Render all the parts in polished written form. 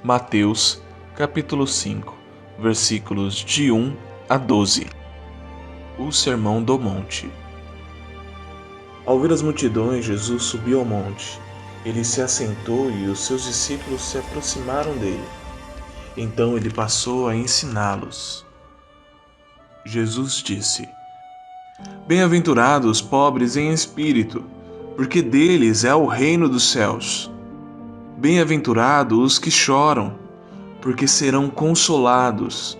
Mateus, capítulo 5, versículos de 1 a 12. O Sermão do Monte. Ao ver as multidões, Jesus subiu ao monte. Ele se assentou e os seus discípulos se aproximaram dele. Então ele passou a ensiná-los. Jesus disse: Bem-aventurados os pobres em espírito, porque deles é o reino dos céus. Bem-aventurados os que choram, porque serão consolados.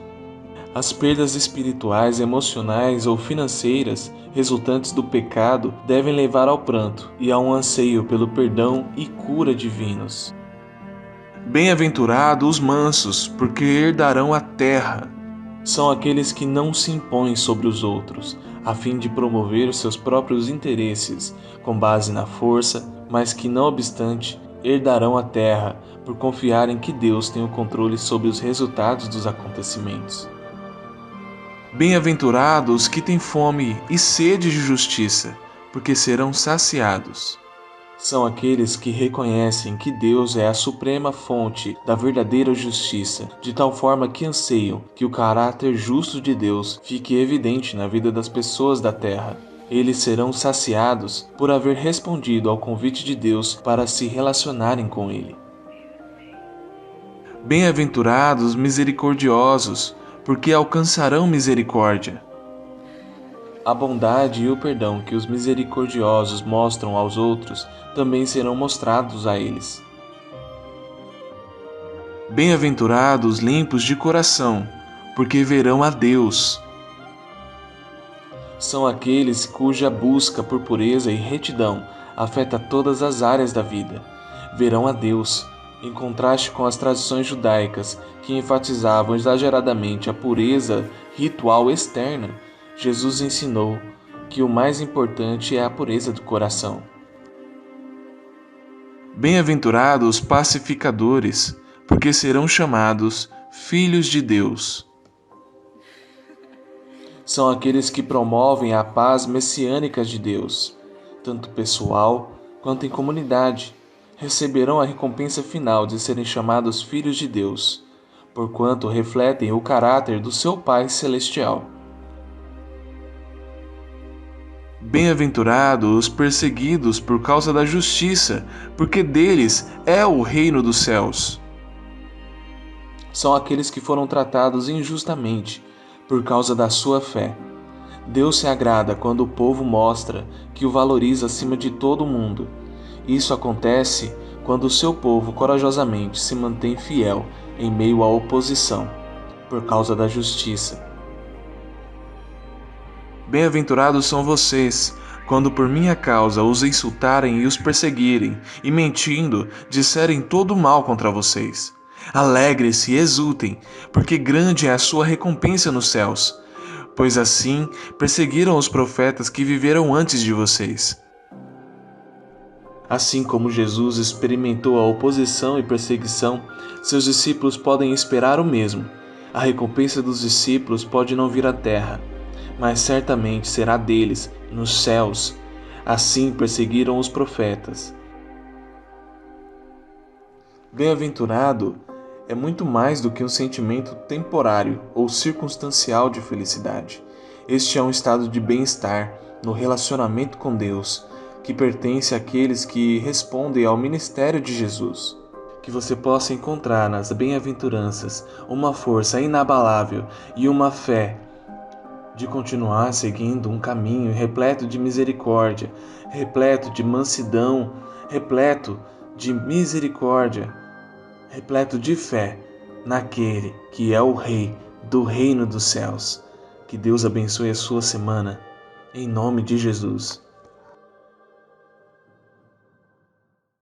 As perdas espirituais, emocionais ou financeiras resultantes do pecado devem levar ao pranto e a um anseio pelo perdão e cura divinos. Bem-aventurados os mansos, porque herdarão a terra. São aqueles que não se impõem sobre os outros, a fim de promover os seus próprios interesses, com base na força, mas que, não obstante, herdarão a terra por confiarem que Deus tem o controle sobre os resultados dos acontecimentos. Bem-aventurados os que têm fome e sede de justiça, porque serão saciados. São aqueles que reconhecem que Deus é a suprema fonte da verdadeira justiça, de tal forma que anseiam que o caráter justo de Deus fique evidente na vida das pessoas da terra. Eles serão saciados por haver respondido ao convite de Deus para se relacionarem com Ele. Bem-aventurados misericordiosos, porque alcançarão misericórdia. A bondade e o perdão que os misericordiosos mostram aos outros também serão mostrados a eles. Bem-aventurados limpos de coração, porque verão a Deus. São aqueles cuja busca por pureza e retidão afeta todas as áreas da vida. Verão a Deus, em contraste com as tradições judaicas que enfatizavam exageradamente a pureza ritual externa. Jesus ensinou que o mais importante é a pureza do coração. Bem-aventurados os pacificadores, porque serão chamados filhos de Deus. São aqueles que promovem a paz messiânica de Deus, tanto pessoal quanto em comunidade. Receberão a recompensa final de serem chamados filhos de Deus, porquanto refletem o caráter do seu Pai Celestial. Bem-aventurados os perseguidos por causa da justiça, porque deles é o reino dos céus. São aqueles que foram tratados injustamente por causa da sua fé. Deus se agrada quando o povo mostra que o valoriza acima de todo mundo. Isso acontece quando o seu povo corajosamente se mantém fiel em meio à oposição, por causa da justiça. Bem-aventurados são vocês, quando por minha causa os insultarem e os perseguirem, e mentindo, disserem todo mal contra vocês. Alegrem-se e exultem, porque grande é a sua recompensa nos céus, pois assim perseguiram os profetas que viveram antes de vocês. Assim como Jesus experimentou a oposição e perseguição, seus discípulos podem esperar o mesmo. A recompensa dos discípulos pode não vir à terra, mas certamente será deles, nos céus. Assim perseguiram os profetas. Bem-aventurado é muito mais do que um sentimento temporário ou circunstancial de felicidade. Este é um estado de bem-estar no relacionamento com Deus, que pertence àqueles que respondem ao ministério de Jesus. Que você possa encontrar nas bem-aventuranças uma força inabalável e uma fé de continuar seguindo um caminho repleto de misericórdia, repleto de mansidão, repleto de misericórdia, repleto de fé naquele que é o Rei do reino dos céus. Que Deus abençoe a sua semana, em nome de Jesus.